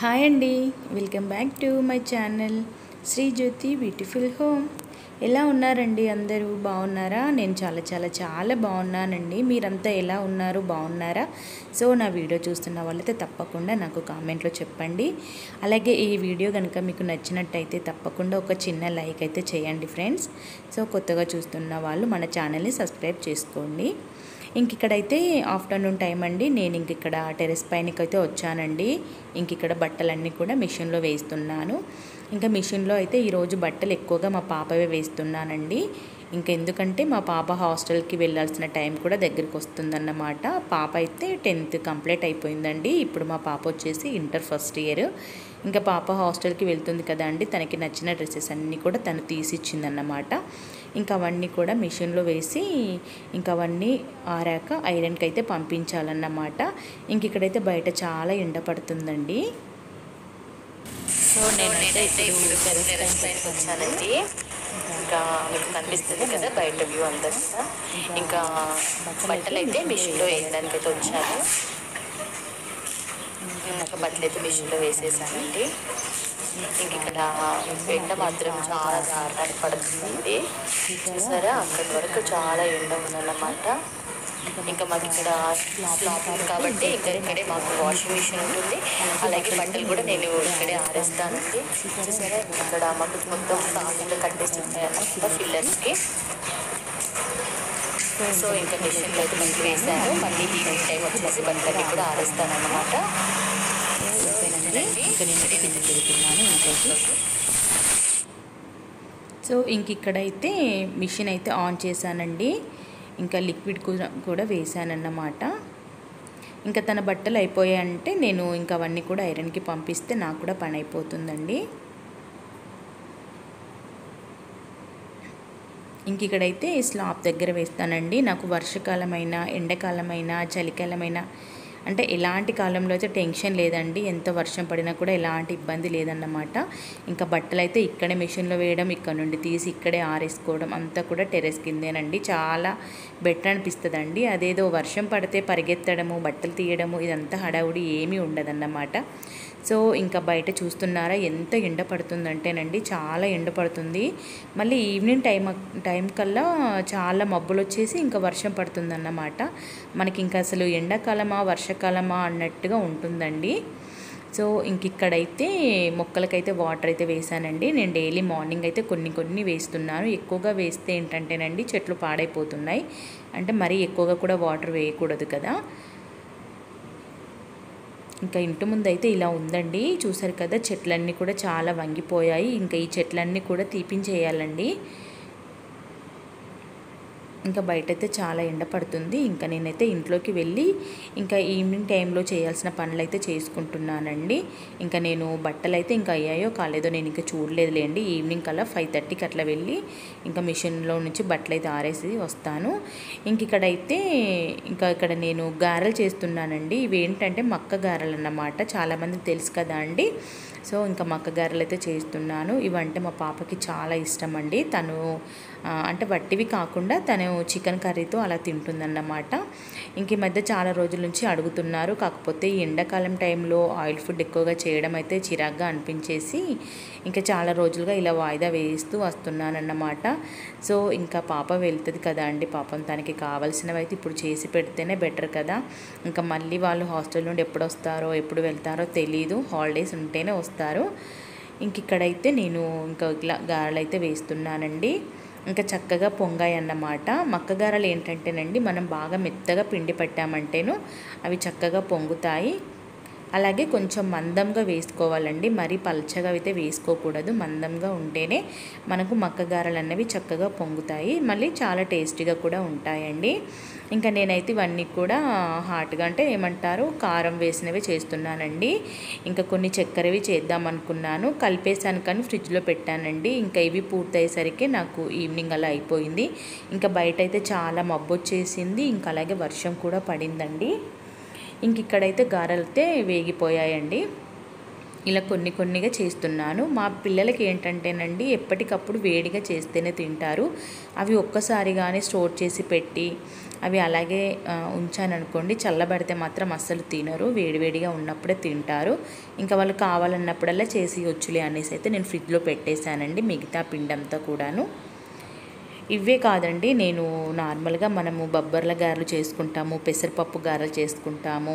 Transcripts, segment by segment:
Hi అండి, welcome back to my channel Sri Jyothi beautiful home. ఎలా ఉన్నారండి? అందరూ బాగున్నారా? నేను చాలా బాగున్నానండి. మీరంతా ఎలా ఉన్నారు? బాగున్నారా? సో నా వీడియో చూస్తున్న వాళ్ళైతే తప్పకుండా నాకు కామెంట్లో చెప్పండి. అలాగే ఈ వీడియో కనుక మీకు నచ్చినట్టయితే తప్పకుండా ఒక చిన్న లైక్ అయితే చేయండి ఫ్రెండ్స్. సో కొత్తగా చూస్తున్న వాళ్ళు మన ఛానల్ని సబ్స్క్రైబ్ చేసుకోండి. ఇక్కడైతే ఆఫ్టర్నూన్ టైం అండి. నేను ఇక్కడ టెరెస్ పైనకైతే వచ్చానండి. ఇక్కడ బట్టలన్నీ కూడా మిషన్లో వేస్తున్నాను. మిషన్లో అయితే ఈరోజు బట్టలు ఎక్కువగా మా పాపవే వేస్తున్నానండి. ఎందుకంటే మా పాప హాస్టల్కి వెళ్ళాల్సిన టైం కూడా దగ్గరికి వస్తుందన్నమాట. పాప అయితే 10th కంప్లీట్ అయిపోయిందండి. ఇప్పుడు మా పాప వచ్చేసి ఇంటర్ ఫస్ట్ ఇయర్. పాప హాస్టల్కి వెళ్తుంది కదా అండి, తనకి నచ్చిన డ్రెస్సెస్ అన్నీ కూడా తను తీసిచ్చిందన్నమాట. అవన్నీ కూడా మిషన్లో వేసి అవన్నీ ఆరాక ఐరన్కి అయితే పంపించాలన్నమాట. ఇక్కడైతే బయట చాలా ఎండ పడుతుందండి. సో నేనైతే ఇప్పుడు టెరెస్ పైకి వచ్చానండి. మీకు కనిపిస్తుంది కదా బయట వ్యూ అంతా. బట్టలు అయితే మిషన్లో వేయడానికి అయితే వచ్చాను. బట్టలు అయితే మిషన్లో వేసేసానండి. ఇక్కడ ఎండ మాత్రం చాలా దారుణానికి పడుతుందండి. చూసారా, అక్కడి వరకు చాలా ఎండ ఉందన్నమాట. మాకు ఇక్కడ స్లాబ్ ఉంది కాబట్టి ఇక్కడే మాకు వాషింగ్ మిషన్ ఉంటుంది. అలాగే బట్టలు కూడా నేను ఇక్కడే ఆరేస్తానండి. చూసారా, ఇక్కడ మాకు మొత్తం సాగులో కట్టేసి ఉంటాయన్నమాట ఫిల్లర్స్కి. సో మిషన్లో అయితే మంచి వేసాను. మళ్ళీ ఈవినింగ్ టైం వచ్చేసి బట్టలన్నీ కూడా ఆరేస్తాను అన్నమాట. నేనైతే కింద పెడుతున్నాను ఇంట్లోకి. సో ఇక్కడైతే మిషన్ అయితే ఆన్ చేశానండి. లిక్విడ్ కూడా వేసానన్నమాట. తన బట్టలు అయిపోయాయంటే నేను అవన్నీ కూడా ఐరన్కి పంపిస్తే నాకు కూడా పని అయిపోతుందండి. ఇక్కడైతే స్లాబ్ దగ్గర వేస్తానండి. నాకు వర్షాకాలమైన, ఎండాకాలమైన, చలికాలమైన అంటే ఎలాంటి కాలంలో అయితే టెన్షన్ లేదండి. ఎంత వర్షం పడినా కూడా ఎలాంటి ఇబ్బంది లేదన్నమాట. బట్టలు అయితే ఇక్కడే మిషన్లో వేయడం, ఇక్కడ నుండి తీసి ఇక్కడే ఆరేసుకోవడం అంతా కూడా టెరెస్ కిందేనండి. చాలా బెటర్ అనిపిస్తుందండి. అదేదో వర్షం పడితే పరిగెత్తడము, బట్టలు తీయడము ఇదంతా హడావుడి ఏమీ ఉండదన్నమాట. సో బయట చూస్తున్నారా ఎంత ఎండ పడుతుందంటేనండి, చాలా ఎండ పడుతుంది. మళ్ళీ ఈవినింగ్ టైం కల్లా చాలా మబ్బులు వచ్చేసి వర్షం పడుతుందన్నమాట. మనకి అసలు ఎండాకాలమా వర్షాకాలమా అన్నట్టుగా ఉంటుందండి. సో ఇక్కడైతే మొక్కలకైతే వాటర్ అయితే వేసానండి. నేను డైలీ మార్నింగ్ అయితే కొన్ని వేస్తున్నాను. ఎక్కువగా వేస్తే ఏంటంటేనండి చెట్లు పాడైపోతున్నాయి. అంటే మరీ ఎక్కువగా కూడా వాటర్ వేయకూడదు కదా. ఇంటి ముందు అయితే ఇలా ఉందండి. చూసారు కదా, చెట్లన్నీ కూడా చాలా వంగిపోయాయి. ఈ చెట్లన్నీ కూడా తీపించేయాలండి. బయట అయితే చాలా ఎండ పడుతుంది. నేనైతే ఇంట్లోకి వెళ్ళి ఈవినింగ్ టైంలో చేయాల్సిన పనులు అయితే చేసుకుంటున్నానండి. నేను బట్టలు అయితే అయ్యాయో కాలేదో నేను చూడలేదులేండి. ఈవినింగ్ కల్లా 5:30కి అట్లా వెళ్ళి మిషన్లో నుంచి బట్టలు అయితే ఆరేసి వస్తాను. ఇక్కడైతే ఇక్కడ నేను గారెలు చేస్తున్నానండి. ఇవి ఏంటంటే మక్క గారెలు అన్నమాట. చాలామందికి తెలుసు కదా అండి. సో మక్క గారెలు అయితే చేస్తున్నాను. ఇవంటే మా పాపకి చాలా ఇష్టం అండి. తను అంటే వట్టివి కాకుండా తను చికెన్ కర్రీతో అలా తింటుందన్నమాట. ఈ మధ్య చాలా రోజుల నుంచి అడుగుతున్నారు. కాకపోతే ఈ ఎండాకాలం టైంలో ఆయిల్ ఫుడ్ ఎక్కువగా చేయడం అయితే చిరాగ్గా అనిపించేసి చాలా రోజులుగా ఇలా వాయిదా వేస్తూ వస్తున్నానన్నమాట. సో పాప వెళ్తుంది కదా అండి, పాపం తనకి కావాల్సినవి అయితే ఇప్పుడు చేసి పెడితేనే బెటర్ కదా. మళ్ళీ వాళ్ళు హాస్టల్ నుండి ఎప్పుడు వస్తారో ఎప్పుడు వెళ్తారో తెలీదు. హాలిడేస్ ఉంటేనే వస్తారు. ఇక్కడైతే నేను ఇలా గారెలు అయితే వేస్తున్నానండి. చక్కగా పొంగాయి అన్నమాట. మక్కగారలు ఏంటంటేనండి, మనం బాగా మెత్తగా పిండి పట్టామంటేను అవి చక్కగా పొంగుతాయి. అలాగే కొంచెం మందంగా వేసుకోవాలండి. మరీ పల్చగా అయితే వేసుకోకూడదు. మందంగా ఉంటేనే మనకు మక్కగారలు అన్నవి చక్కగా పొంగుతాయి. మళ్ళీ చాలా టేస్టీగా కూడా ఉంటాయండి. నేనైతే ఇవన్నీ కూడా హాట్గా అంటే ఏమంటారు కారం వేసినవి చేస్తున్నానండి. కొన్ని చక్కెరవి చేద్దాం అనుకున్నాను, కలిపేసాను కానీ ఫ్రిడ్జ్లో పెట్టానండి. ఇవి పూర్తయ్యేసరికి నాకు ఈవినింగ్ అలా అయిపోయింది. బయట అయితే చాలా మబ్బు వచ్చేసింది. అలాగే వర్షం కూడా పడిందండి. ఇక్కడైతే గారెలు అయితే వేగిపోయాయండి. ఇలా కొన్నిగా చేస్తున్నాను. మా పిల్లలకి ఏంటంటేనండి ఎప్పటికప్పుడు వేడిగా చేస్తేనే తింటారు. అవి ఒక్కసారిగానే స్టోర్ చేసి పెట్టి అవి అలాగే ఉంచాననుకోండి, చల్లబడితే మాత్రం అస్సలు తినరు, వేడివేడిగా ఉన్నప్పుడే తింటారు. ఇంకా వాళ్ళు కావాలన్నప్పుడల్లా చేసి వచ్చులే అనేసి అయితే నేను ఫ్రిడ్జ్లో పెట్టేశానండి మిగతా పిండంతా కూడాను. ఇవే కాదండి, నేను నార్మల్గా మనము బొబ్బర్ల గారెలు చేసుకుంటాము, పెసరపప్పు గారెలు చేసుకుంటాము,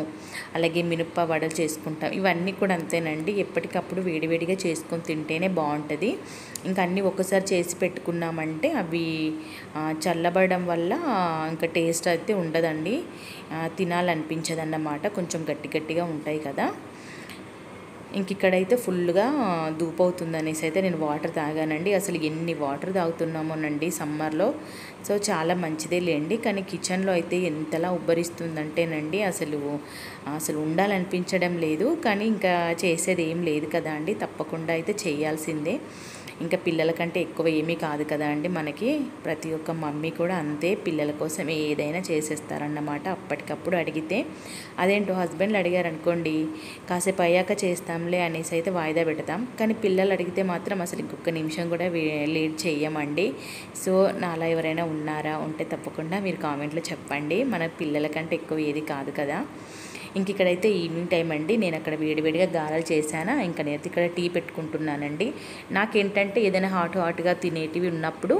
అలాగే మినప వడలు చేసుకుంటాం. ఇవన్నీ కూడా అంతేనండి, ఎప్పటికప్పుడు వేడివేడిగా చేసుకొని తింటేనే బాగుంటుంది. ఇంకా అన్నీ ఒకసారి చేసి పెట్టుకున్నామంటే అవి చల్లబడడం వల్ల ఇంకా టేస్ట్ అయితే ఉండదండి, తినాలనిపించదన్నమాట. కొంచెం గట్టి గట్టిగా ఉంటాయి కదా. ఇంక ఇక్కడైతే ఫుల్గా ధూపవుతుంది అనేసి అయితే నేను వాటర్ తాగానండి. అసలు ఎన్ని వాటర్ తాగుతున్నామోనండి సమ్మర్లో. సో చాలా మంచిదే లేండి. కానీ కిచెన్లో అయితే ఎంతలా ఉబ్బరిస్తుందంటేనండి అసలు ఉండాలనిపించడం లేదు. కానీ ఇంకా చేసేది ఏం లేదు కదా అండి, తప్పకుండా అయితే చేయాల్సిందే. ఇంకా పిల్లల కంటే ఎక్కువ ఏమీ కాదు కదా అండి మనకి. ప్రతి ఒక్క మమ్మీ కూడా అంతే, పిల్లల కోసం ఏదైనా చేసేస్తారన్నమాట అప్పటికప్పుడు అడిగితే. అదేంటో హస్బెండ్లు అడిగారనుకోండి, కాసేపు అయ్యాక చేస్తాంలే అనేసి అయితే వాయిదా పెడతాం. కానీ పిల్లలు అడిగితే మాత్రం అసలు ఇంకొక నిమిషం కూడా లేట్ చేయమండి. సో నాలా ఎవరైనా ఉన్నారా, ఉంటే తప్పకుండా మీరు కామెంట్లో చెప్పండి. మన పిల్లల కంటే ఎక్కువ ఏది కాదు కదా. ఇంక ఇక్కడైతే ఈవినింగ్ టైం అండి, నేను అక్కడ వేడివేడిగా గారెలు చేశాను. ఇంకా నేను ఇక్కడ టీ పెట్టుకుంటున్నానండి. నాకేంటంటే ఏదైనా హాట్గా తినేటివి ఉన్నప్పుడు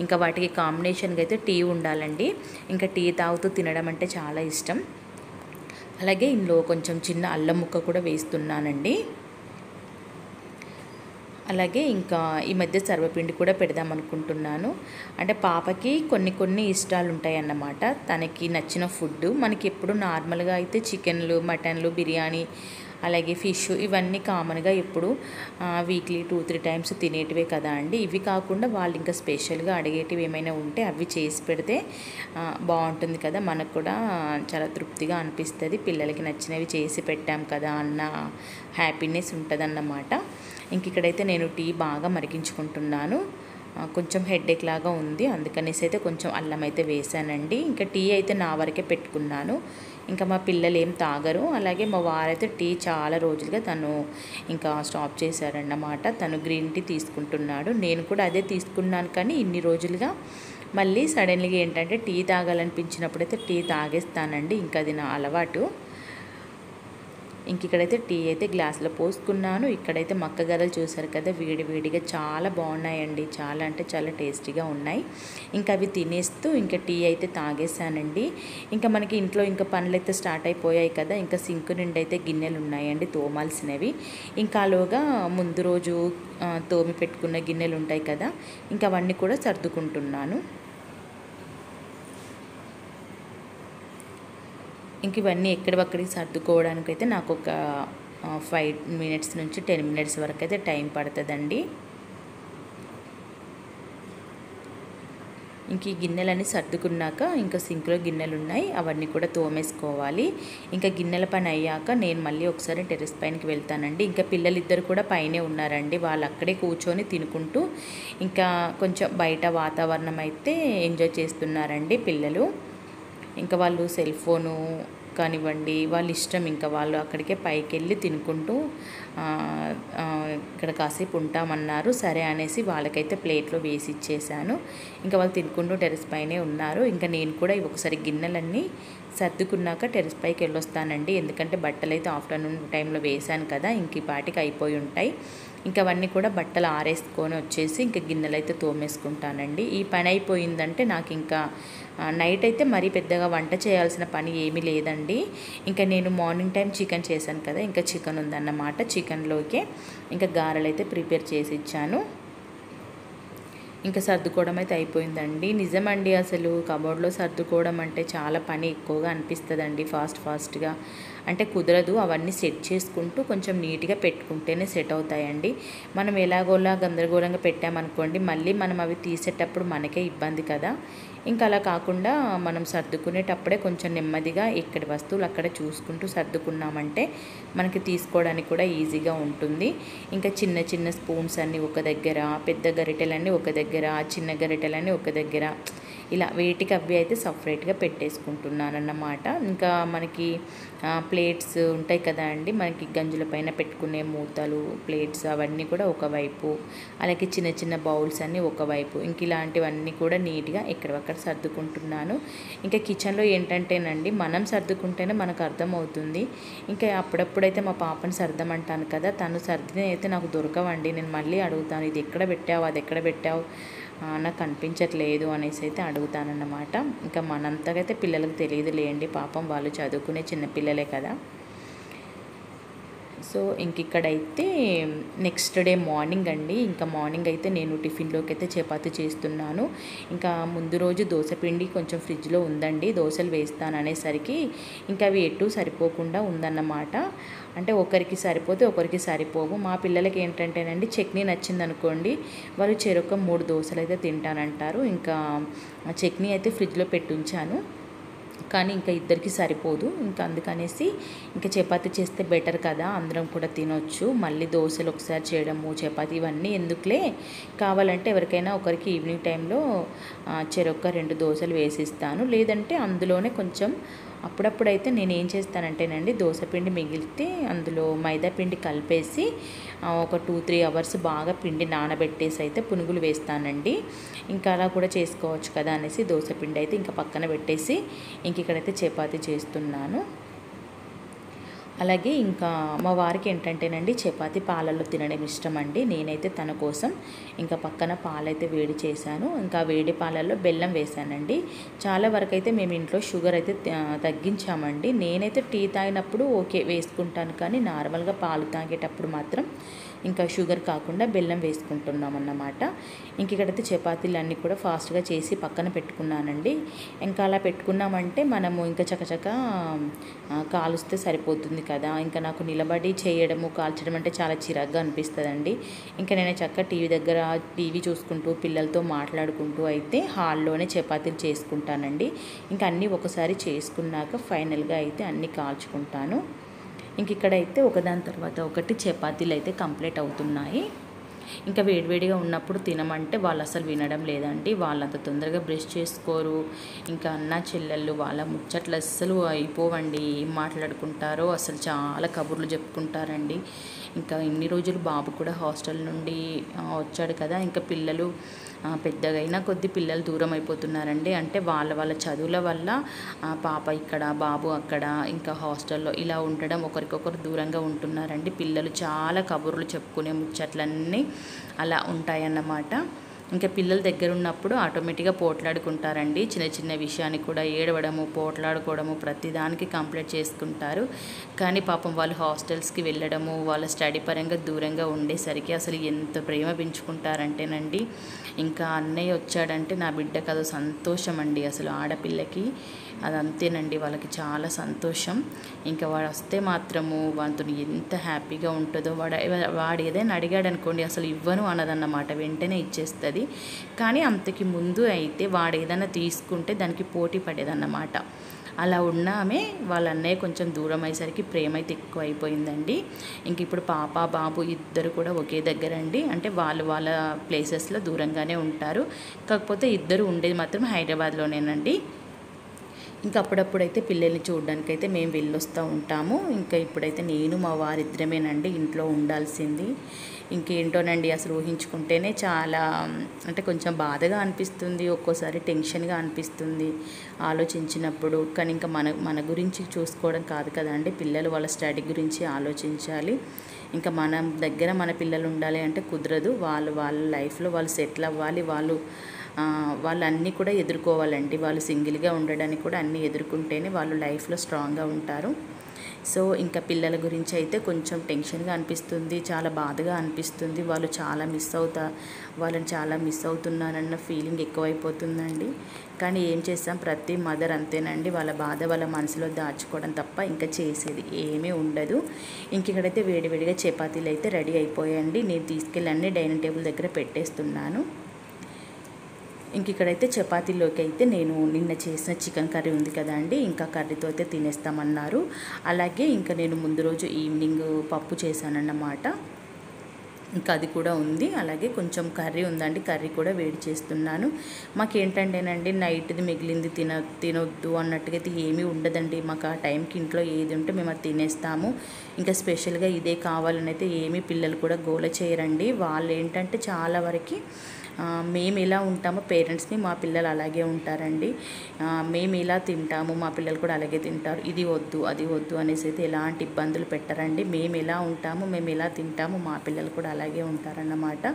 ఇంకా వాటికి కాంబినేషన్గా అయితే టీ ఉండాలండి. ఇంకా టీ తాగుతూ తినడం అంటే చాలా ఇష్టం. అలాగే ఇందులో కొంచెం చిన్న అల్లం ముక్క కూడా వేస్తున్నానండి. అలాగే ఇంకా ఈ మధ్య సర్వపిండి కూడా పెడదాం అనుకుంటున్నాను. అంటే పాపకి కొన్ని ఇష్టాలు ఉంటాయన్నమాట, తనకి నచ్చిన ఫుడ్. మనకి ఎప్పుడు నార్మల్గా అయితే చికెన్లు, మటన్లు, బిర్యానీ, అలాగే ఫిష్ ఇవన్నీ కామన్గా ఎప్పుడు వీక్లీ 2-3 టైమ్స్ తినేటివే కదా అండి. ఇవి కాకుండా వాళ్ళు ఇంకా స్పెషల్గా అడిగేటివి ఏమైనా ఉంటే అవి చేసి పెడితే బాగుంటుంది కదా, మనకు కూడా చాలా తృప్తిగా అనిపిస్తుంది. పిల్లలకి నచ్చినవి చేసి పెట్టాం కదా అన్న హ్యాపీనెస్ ఉంటుందన్నమాట. ఇంక ఇక్కడైతే నేను టీ బాగా మరిగించుకుంటున్నాను. కొంచెం హెడేక్ లాగా ఉంది, అందుకనేసి అయితే కొంచెం అల్లం అయితే వేసానండి. ఇంకా టీ అయితే నా వరకే పెట్టుకున్నాను, ఇంకా మా పిల్లలు ఏం తాగరు. అలాగే మా వారైతే టీ చాలా రోజులుగా తను ఇంకా స్టాప్ చేశారన్నమాట. తను గ్రీన్ టీ తీసుకుంటున్నాడు, నేను కూడా అదే తీసుకున్నాను. కానీ ఇన్ని రోజులుగా మళ్ళీ సడన్లీగా ఏంటంటే టీ తాగాలనిపించినప్పుడైతే టీ తాగేస్తానండి, ఇంకా అది నా అలవాటు. ఇంక ఇక్కడైతే టీ అయితే గ్లాసులో పోసుకున్నాను. ఇక్కడైతే మక్క గారెలు చూసారు కదా, వేడివేడిగా చాలా బాగున్నాయండి, చాలా అంటే చాలా టేస్టీగా ఉన్నాయి. ఇంకా అవి తినేస్తూ ఇంకా టీ అయితే తాగేసానండి. ఇంకా మనకి ఇంట్లో ఇంకా పనులు అయితే స్టార్ట్ అయిపోయాయి కదా. ఇంకా సింక్ నిండి అయితే గిన్నెలు ఉన్నాయండి తోమాల్సినవి. ఇంకా అలాగా ముందు రోజు తోమి పెట్టుకున్న గిన్నెలు ఉంటాయి కదా, ఇంకా అవన్నీ కూడా సర్దుకుంటున్నాను. ఇంక ఇవన్నీ ఎక్కడివక్కడికి సర్దుకోవడానికి అయితే నాకు ఒక 5 మినిట్స్ నుంచి 10 మినిట్స్ వరకు అయితే టైం పడుతుందండి. ఇంక ఈ గిన్నెలన్నీ సర్దుకున్నాక ఇంకా సింక్లో గిన్నెలు ఉన్నాయి, అవన్నీ కూడా తోమేసుకోవాలి. ఇంకా గిన్నెల పని అయ్యాక నేను మళ్ళీ ఒకసారి టెర్రస్ పైనకి వెళ్తానండి. ఇంకా పిల్లలిద్దరు కూడా పైనే ఉన్నారండి, వాళ్ళు అక్కడే కూర్చొని తినుకుంటూ ఇంకా కొంచెం బయట వాతావరణం అయితే ఎంజాయ్ చేస్తున్నారండి పిల్లలు. ఇంకా వాళ్ళు సెల్ ఫోను కానివ్వండి వాళ్ళ ఇష్టం, ఇంకా వాళ్ళు అక్కడికే పైకి వెళ్ళి తినుకుంటూ ఇక్కడ కాసేపు ఉంటామన్నారు. సరే అనేసి వాళ్ళకైతే ప్లేట్లో వేసి ఇచ్చేసాను. ఇంకా వాళ్ళు తినుకుంటూ టెర్రస్ పైనే ఉన్నారు. ఇంకా నేను కూడా ఒకసారి గిన్నెలన్నీ సర్దుకున్నాక టెర్రస్ పైకి వెళ్ళొస్తానండి, ఎందుకంటే బట్టలు అయితే ఆఫ్టర్నూన్ టైంలో వేసాను కదా, ఇంక ఈ పాటికి అయిపోయి ఉంటాయి. ఇంకా అవన్నీ కూడా బట్టలు ఆరేసుకొని వచ్చేసి ఇంకా గిన్నెలు అయితే తోమేసుకుంటానండి. ఈ పని అయిపోయిందంటే నాకు ఇంకా నైట్ అయితే మరీ పెద్దగా వంట చేయాల్సిన పని ఏమీ లేదండి. ఇంకా నేను మార్నింగ్ టైం చికెన్ చేశాను కదా, ఇంకా చికెన్ ఉందన్నమాట. చికెన్లోకే ఇంకా గారెలు అయితే ప్రిపేర్ చేసి ఇచ్చాను. ఇంకా సర్దుకోవడం అయితే అయిపోయిందండి. నిజమండి, అసలు కబోర్డ్లో సర్దుకోవడం అంటే చాలా పని ఎక్కువగా అనిపిస్తుందండి. ఫాస్ట్గా అంటే కుదరదు, అవన్నీ సెట్ చేసుకుంటూ కొంచెం నీట్గా పెట్టుకుంటేనే సెట్ అవుతాయండి. మనం ఎలాగోలా గందరగోళంగా పెట్టామనుకోండి, మళ్ళీ మనం అవి తీసేటప్పుడు మనకే ఇబ్బంది కదా. ఇంకా అలా కాకుండా మనం సర్దుకునేటప్పుడే కొంచెం నెమ్మదిగా ఎక్కడి వస్తువులు అక్కడ చూసుకుంటూ సర్దుకున్నామంటే మనకి తీసుకోవడానికి కూడా ఈజీగా ఉంటుంది. ఇంకా చిన్న స్పూన్స్ అన్నీ ఒక దగ్గర, పెద్ద గరిటెలన్నీ ఒక దగ్గర, చిన్న గరిటెలన్నీ ఒక దగ్గర, ఇలా వేటికి అవి అయితే సపరేట్గా పెట్టేసుకుంటున్నాను అన్నమాట. ఇంకా మనకి ప్లేట్స్ ఉంటాయి కదా అండి, మనకి గంజుల పైన పెట్టుకునే మూతలు, ప్లేట్స్ అవన్నీ కూడా ఒకవైపు, అలాగే చిన్న చిన్న బౌల్స్ అన్నీ ఒకవైపు, ఇంక ఇలాంటివన్నీ కూడా నీట్గా ఎక్కడొక్కడ సర్దుకుంటున్నాను. ఇంకా కిచెన్లో ఏంటంటేనండి, మనం సర్దుకుంటేనే మనకు అర్థమవుతుంది. ఇంకా అప్పుడప్పుడైతే మా పాపని సర్దమంటాను కదా, తను సర్దిన అయితే నాకు దొరకవండి. నేను మళ్ళీ అడుగుతాను, ఇది ఎక్కడ పెట్టావు, అది ఎక్కడ పెట్టావు, నాకు కనిపించట్లేదు అనేసి అయితే అడుగుతానన్నమాట. ఇంకా మనంతగా అయితే పిల్లలకు తెలియదులేండి, పాపం వాళ్ళు చదువుకునే చిన్నపిల్లలే కదా. సో ఇంక ఇక్కడైతే నెక్స్ట్ డే మార్నింగ్ అండి, ఇంకా మార్నింగ్ అయితే నేను టిఫిన్లోకి అయితే చపాతీ చేస్తున్నాను. ఇంకా ముందు రోజు దోశపిండి కొంచెం ఫ్రిడ్జ్లో ఉందండి, దోశలు వేస్తాను అనేసరికి ఇంకా అవి ఎటు సరిపోకుండా ఉందన్నమాట. అంటే ఒకరికి సరిపోతే ఒకరికి సరిపోవు. మా పిల్లలకి ఏంటంటేనండి, చట్నీ నచ్చిందనుకోండి వాళ్ళు చెరొక 3 దోశలు అయితే తింటానంటారు. ఇంకా చట్నీ అయితే ఫ్రిడ్జ్లో పెట్టి ఉంచాను, కానీ ఇంకా ఇద్దరికి సరిపోదు. ఇంకా అందుకనేసి ఇంకా చపాతీ చేస్తే బెటర్ కదా, అందరం కూడా తినొచ్చు. మళ్ళీ దోశలు ఒకసారి చేయడము, చపాతీ ఇవన్నీ ఎందుకులే, కావాలంటే ఎవరికైనా ఒకరికి ఈవినింగ్ టైంలో చెరొక్క 2 దోశలు వేసిస్తాను. లేదంటే అందులోనే కొంచెం అప్పుడప్పుడైతే నేను ఏం చేస్తానంటేనండి, దోశపిండి మిగిలితే అందులో మైదా పిండి కలిపేసి ఒక 2-3 అవర్స్ బాగా పిండి నానబెట్టేసి అయితే పునుగులు వేస్తానండి. ఇంకా అలా కూడా చేసుకోవచ్చు కదా అనేసి దోశపిండి అయితే ఇంకా పక్కన పెట్టేసి ఇంక ఇక్కడైతే చపాతీ చేస్తున్నాను. అలాగే ఇంకా మా వారికి ఏంటంటేనండి, చపాతీ పాలల్లో తినడం ఇష్టం అండి. నేనైతే తన కోసం ఇంకా పక్కన పాలైతే వేడి చేశాను. ఇంకా వేడి పాలల్లో బెల్లం వేశానండి. చాలా వరకు అయితే మేము ఇంట్లో షుగర్ అయితే తగ్గించామండి. నేనైతే టీ తాగినప్పుడు ఓకే వేసుకుంటాను, కానీ నార్మల్గా పాలు తాగేటప్పుడు మాత్రం ఇంకా షుగర్ కాకుండా బెల్లం వేసుకుంటున్నాం అన్నమాట. ఇంక ఇక్కడైతే చపాతీలు అన్నీ కూడా ఫాస్ట్గా చేసి పక్కన పెట్టుకున్నానండి. ఇంకా అలా పెట్టుకున్నామంటే మనము ఇంకా చకచక కాలుస్తే సరిపోతుంది కదా. ఇంకా నాకు నిలబడి చేయడము, కాల్చడం అంటే చాలా చిరాగ్గా అనిపిస్తుందండి. ఇంకా నేను చక్కగా టీవీ దగ్గర టీవీ చూసుకుంటూ పిల్లలతో మాట్లాడుకుంటూ అయితే హాల్లోనే చపాతీలు చేసుకుంటానండి. ఇంకా అన్నీ ఒకసారి చేసుకున్నాక ఫైనల్గా అయితే అన్నీ కాల్చుకుంటాను. ఇంక ఇక్కడైతే ఒకదాని తర్వాత ఒకటి చపాతీలు అయితే కంప్లీట్ అవుతున్నాయి. ఇంకా వేడివేడిగా ఉన్నప్పుడు తినమంటే వాళ్ళు అసలు వినడం లేదండి. వాళ్ళంత తొందరగా బ్రష్ చేసుకోరు. ఇంకా అన్న చెల్లెళ్ళు వాళ్ళ ముచ్చట్లు అస్సలు అయిపోవండి. ఏం మాట్లాడుకుంటారో అసలు చాలా కబుర్లు చెప్పుకుంటారండి. ఇంకా ఇన్ని రోజులు బాబు కూడా హాస్టల్ నుండి వచ్చాడు కదా, ఇంకా పిల్లలు పెద్దగా అయినా కొద్ది పిల్లలు దూరం అయిపోతున్నారండి. అంటే వాళ్ళ చదువుల వల్ల పాప ఇక్కడ, బాబు అక్కడ, ఇంకా హాస్టల్లో ఇలా ఉండడం ఒకరికొకరు దూరంగా ఉంటున్నారండి. పిల్లలు చాలా కబుర్లు చెప్పుకునే ముచ్చట్లన్నీ అలా ఉంటాయన్నమాట. ఇంకా పిల్లల దగ్గర ఉన్నప్పుడు ఆటోమేటిక్గా పోట్లాడుకుంటారండి. చిన్న చిన్న విషయానికి కూడా ఏడవడము, పోట్లాడుకోవడము, ప్రతిదానికి కంప్లీట్ చేసుకుంటారు. కానీ పాపం వాళ్ళు హాస్టల్స్కి వెళ్ళడము, వాళ్ళ స్టడీ పరంగా దూరంగా ఉండేసరికి అసలు ఎంత ప్రేమ పెంచుకుంటారంటేనండి. ఇంకా అన్నయ్య వచ్చాడంటే నా బిడ్డకు అదో సంతోషం అండి. అసలు ఆడపిల్లకి అది అంతేనండి, వాళ్ళకి చాలా సంతోషం. ఇంకా వాడు వస్తే మాత్రము వాడితో ఎంత హ్యాపీగా ఉంటుందో. వాడు ఏదైనా అడిగాడు అనుకోండి, అసలు ఇవ్వను అన్నదన్నమాట, వెంటనే ఇచ్చేస్తుంది. కానీ అంతకి ముందు అయితే వాడు ఏదైనా తీసుకుంటే దానికి పోటీ పడేదన్నమాట. అలా ఉన్నామే వాళ్ళ అన్నయ్య కొంచెం దూరం అయ్యేసరికి ప్రేమ అయితే ఎక్కువ అయిపోయిందండి. ఇంక ఇప్పుడు పాప బాబు ఇద్దరు కూడా ఒకే దగ్గర అండి. అంటే వాళ్ళ ప్లేసెస్లో దూరంగానే ఉంటారు. కాకపోతే ఇద్దరు ఉండేది మాత్రం హైదరాబాద్లోనేనండి. ఇంకా అప్పుడప్పుడైతే పిల్లల్ని చూడడానికైతే మేము వెళ్ళొస్తూ ఉంటాము. ఇంకా ఇప్పుడైతే నేను మా వారిద్దరమేనండి ఇంట్లో ఉండాల్సింది. ఇంకేంటోనండి, అసలు ఊహించుకుంటేనే చాలా అంటే కొంచెం బాధగా అనిపిస్తుంది, ఒక్కోసారి టెన్షన్గా అనిపిస్తుంది ఆలోచించినప్పుడు. కానీ ఇంకా మన గురించి చూసుకోవడం కాదు కదండి, పిల్లలు వాళ్ళ స్టడీ గురించి ఆలోచించాలి. ఇంకా మన దగ్గర మన పిల్లలు ఉండాలి అంటే కుదరదు. వాళ్ళ లైఫ్లో వాళ్ళు సెటిల్ అవ్వాలి. వాళ్ళు అన్నీ కూడా ఎదుర్కోవాలండి. వాళ్ళు సింగిల్గా ఉండడానికి కూడా అన్నీ ఎదుర్కొంటేనే వాళ్ళు లైఫ్లో స్ట్రాంగ్గా ఉంటారు. సో ఇంకా పిల్లల గురించి అయితే కొంచెం టెన్షన్గా అనిపిస్తుంది, చాలా బాధగా అనిపిస్తుంది. వాళ్ళని చాలా మిస్ అవుతున్నానన్న ఫీలింగ్ ఎక్కువైపోతుందండి. కానీ ఏం చేస్తాం, ప్రతి మదర్ అంతేనండి, వాళ్ళ బాధ వాళ్ళ మనసులో దాచుకోవడం తప్ప ఇంకా చేసేది ఏమీ ఉండదు. ఇంక ఇక్కడైతే వేడివేడిగా చపాతీలు అయితే రెడీ అయిపోయాయండి. నేను తీసుకెళ్ళి అన్నీ డైనింగ్ టేబుల్ దగ్గర పెట్టేస్తున్నాను. ఇంక ఇక్కడైతే చపాతీలోకి అయితే నేను నిన్న చేసిన చికెన్ కర్రీ ఉంది కదా అండి, ఇంకా కర్రీతో అయితే తినేస్తామన్నారు. అలాగే ఇంకా నేను ముందు రోజు ఈవినింగ్ పప్పు చేశానన్నమాట. ఇంకా అది కూడా ఉంది. అలాగే కొంచెం కర్రీ ఉందండి, కర్రీ కూడా వేడి చేస్తున్నాను. మాకేంటంటేనండి నైట్ది మిగిలింది తినొద్దు అన్నట్టుగా అయితే ఏమీ ఉండదండి. మాకు ఆ టైంకి ఇంట్లో ఏది ఉంటే మేము అది తినేస్తాము. ఇంకా స్పెషల్గా ఇదే కావాలని అయితే ఏమీ పిల్లలు కూడా గోల చేయరండి. వాళ్ళు ఏంటంటే చాలా వరకు మేము ఎలా ఉంటామో పేరెంట్స్ని మా పిల్లలు అలాగే ఉంటారండి. మేము ఇలా తింటాము, మా పిల్లలు కూడా అలాగే తింటారు. ఇది వద్దు అది వద్దు అనేసి అయితే ఎలాంటి ఇబ్బందులు పెట్టరండి. మేము ఎలా ఉంటామో మేము ఎలా తింటామో మా పిల్లలు కూడా అలాగే ఉంటారన్నమాట.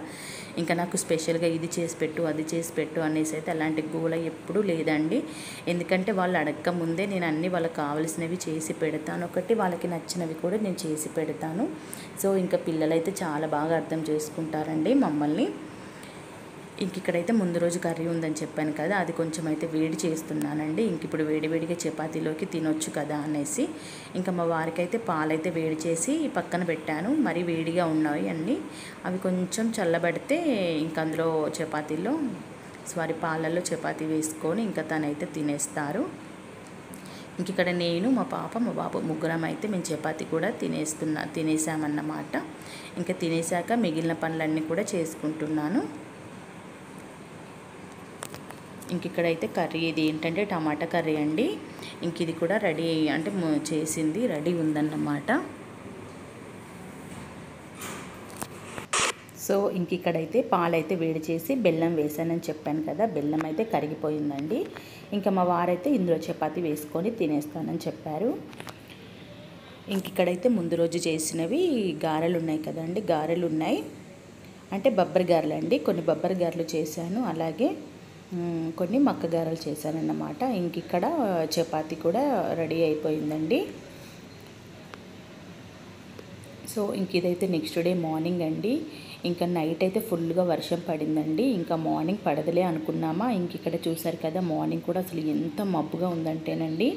ఇంకా నాకు స్పెషల్గా ఇది చేసి పెట్టు అది చేసి పెట్టు అనేసి అయితే అలాంటి గోల ఎప్పుడూ లేదండి. ఎందుకంటే వాళ్ళు అడగక ముందే నేను అన్నీ వాళ్ళకి కావాల్సినవి చేసి పెడతాను, ఒకటి వాళ్ళకి నచ్చినవి కూడా నేను చేసి పెడతాను. సో ఇంకా పిల్లలైతే చాలా బాగా అర్థం చేసుకుంటారండి మమ్మల్ని. ఇంక ఇక్కడైతే ముందు రోజు కర్రీ ఉందని చెప్పాను కదా, అది కొంచెం అయితే వేడి చేస్తున్నానండి. ఇంక ఇప్పుడు వేడివేడిగా చపాతీలోకి తినొచ్చు కదా అనేసి ఇంకా మా వారికి అయితే పాలైతే వేడి చేసి పక్కన పెట్టాను. మరి వేడిగా ఉన్నాయి అన్నీ, అవి కొంచెం చల్లబడితే ఇంక అందులో పాలల్లో చపాతీ వేసుకొని ఇంకా తనైతే తినేస్తారు. ఇంక ఇక్కడ నేను మా పాప మా బాబు ముగ్గురం అయితే మేము చపాతీ కూడా తినేసామన్నమాట. ఇంకా తినేసాక మిగిలిన పనులన్నీ కూడా చేసుకుంటున్నాను. ఇంక ఇక్కడైతే కర్రీ ఇది ఏంటంటే టమాటా కర్రీ అండి. ఇంక ఇది కూడా రెడీ అంటే చేసింది రెడీ ఉందన్నమాట. సో ఇంక ఇక్కడైతే పాలైతే వేడి చేసి బెల్లం వేసానని చెప్పాను కదా, బెల్లం అయితే కరిగిపోయిందండి. ఇంకా మా వారైతే ఇందులో చపాతీ వేసుకొని తినేస్తానని చెప్పారు. ఇంక ఇక్కడైతే ముందు రోజు చేసినవి గారెలు ఉన్నాయి కదండి, గారెలు ఉన్నాయి అంటే బొబ్బరి గారెలు అండి. కొన్ని బొబ్బరి గారెలు చేశాను, అలాగే కొన్ని మక్క గారెలు చేశానన్నమాట. ఇంక ఇక్కడ చపాతీ కూడా రెడీ అయిపోయిందండి. సో ఇంక ఇదైతే నెక్స్ట్ డే మార్నింగ్ అండి. ఇంకా నైట్ అయితే ఫుల్గా వర్షం పడిందండి. ఇంకా మార్నింగ్ పడదులే అనుకున్నామా, ఇంక ఇక్కడ చూసారు కదా మార్నింగ్ కూడా అసలు ఎంత మబ్బుగా ఉందంటేనండి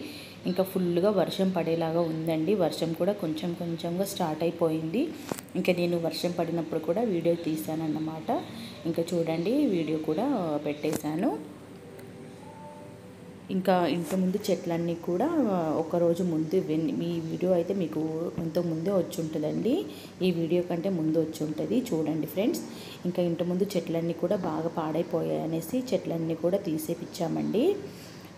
ఇంకా ఫుల్గా వర్షం పడేలాగా ఉందండి. వర్షం కూడా కొంచెం కొంచెంగా స్టార్ట్ అయిపోయింది. ఇంకా నేను వర్షం పడినప్పుడు కూడా వీడియో తీశానన్నమాట. ఇంకా చూడండి వీడియో కూడా పెట్టేశాను. ఇంకా ఇంటి ముందు చెట్లన్నీ కూడా ఒకరోజు ముందు మీ వీడియో అయితే మీకు ఇంతకు ముందే వచ్చి ఉంటుందండి, ఈ వీడియో కంటే ముందు వచ్చి ఉంటుంది చూడండి ఫ్రెండ్స్. ఇంకా ఇంటి ముందు చెట్లన్నీ కూడా బాగా పాడైపోయాయి అనేసి చెట్లన్నీ కూడా తీసేపిచ్చామండి.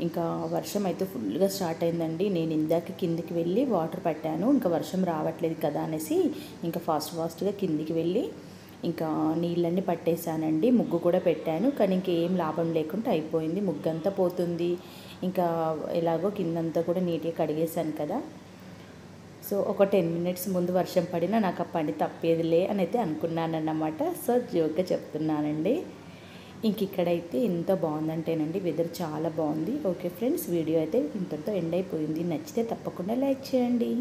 ఇంకా వర్షం అయితే ఫుల్గా స్టార్ట్ అయిందండి. నేను ఇందాక కిందికి వెళ్ళి వాటర్ పట్టాను, ఇంకా వర్షం రావట్లేదు కదా అనేసి ఇంకా ఫాస్ట్గా కిందికి వెళ్ళి ఇంకా నీళ్ళన్నీ పట్టేశానండి. ముగ్గు కూడా పెట్టాను, కానీ ఇంకేం లాభం లేకుండా అయిపోయింది. ముగ్గు అంతా పోతుంది. ఇంకా ఎలాగో కిందంతా కూడా నీట్గా కడిగేశాను కదా. సో ఒక 10 మినిట్స్ ముందు వర్షం పడినా నాకు ఆ పని తప్పేదిలే అని అయితే అనుకున్నానన్నమాట. సో జోక్గా చెప్తున్నానండి. ఇంక ఇక్కడైతే ఎంత బాగుందంటేనండి వెదర్ చాలా బాగుంది. ఓకే ఫ్రెండ్స్, వీడియో అయితే ఇంతటితో ఎండ్ అయిపోయింది. నచ్చితే తప్పకుండా లైక్ చేయండి.